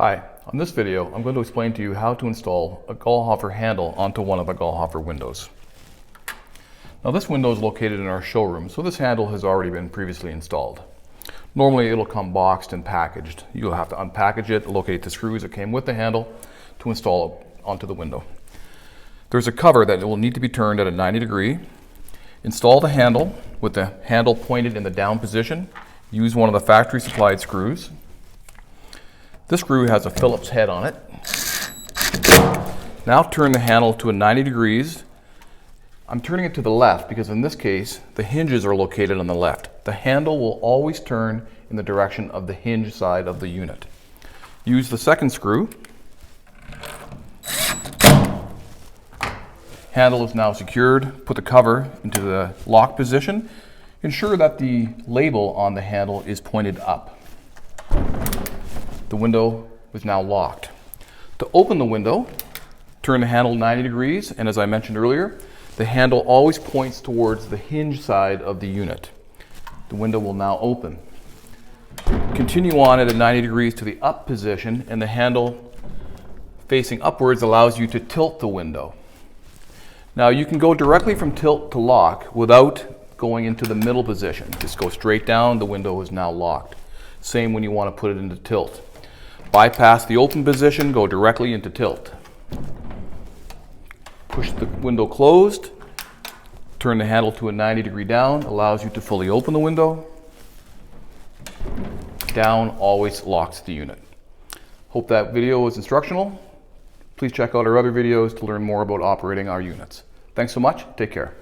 Hi, on this video I'm going to explain to you how to install a Gaulhofer handle onto one of the Gaulhofer windows. Now this window is located in our showroom, so this handle has already been previously installed. Normally it'll come boxed and packaged. You'll have to unpackage it, locate the screws that came with the handle to install it onto the window. There's a cover that will need to be turned at a 90 degree. Install the handle with the handle pointed in the down position. Use one of the factory supplied screws. This screw has a Phillips head on it. Now turn the handle to a 90 degrees. I'm turning it to the left because in this case, the hinges are located on the left. The handle will always turn in the direction of the hinge side of the unit. Use the second screw. Handle is now secured. Put the cover into the lock position. Ensure that the label on the handle is pointed up. The window is now locked. To open the window, turn the handle 90 degrees, and as I mentioned earlier, the handle always points towards the hinge side of the unit. The window will now open. Continue on at a 90 degrees to the up position, and the handle facing upwards allows you to tilt the window. Now you can go directly from tilt to lock without going into the middle position. Just go straight down, the window is now locked. Same when you want to put it into tilt. Bypass the open position, go directly into tilt. Push the window closed, turn the handle to a 90 degree down, allows you to fully open the window. Down always locks the unit. Hope that video was instructional. Please check out our other videos to learn more about operating our units. Thanks so much, take care.